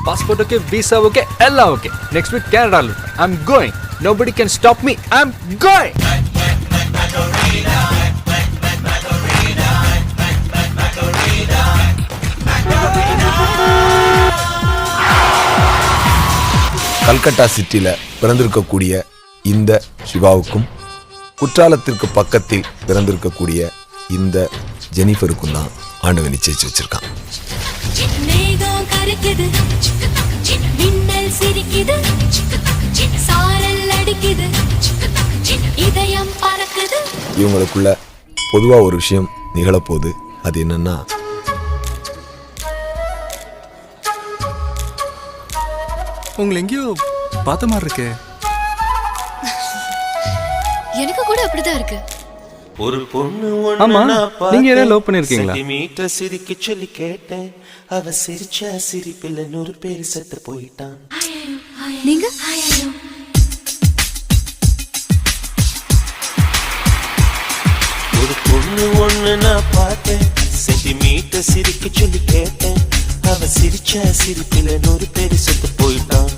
Passport okay, visa okay, ella okay. Next week Canada. I'm going. Nobody can stop me. I'm going. Calcutta சிட்டில பிறந்திருக்கக்கூடிய இந்த சிவாவுக்கும் குற்றாலத்திற்கு பக்கத்தில் பிறந்திருக்கக்கூடிய இந்த ஜெனிஃபருக்கும் தான் ஆண்டவன் நிச்சயிச்சு வச்சிருக்கான். இவங்களுக்குள்ள பொதுவா ஒரு விஷயம் நிகழப்போகுது. அது என்னன்னா, உங்களை எங்கேயோ பார்த்த மாதிரி இருக்கே. எனக்கு கூட அப்படிதான் இருக்கு. ஒரு பொண்ணு ஆமா, நீங்க என்ன லவ் பண்ணிருக்கீங்களா? மீட்டர் சிரிக்க சொல்லி கேட்டேன். அவ சிரிச்ச சிரிப்பில் 100 பேர் செத்து போயிட்டான். நீங்க ஒரு பொண்ணு ஒண்ணு நான் பார்த்தேன். சென்டிமீட்டர் சிரிக்க சொல்லி கேட்டேன். அவ சிரிச்ச சிரிப்பில் 100 பேர் செத்து போயிட்டான்.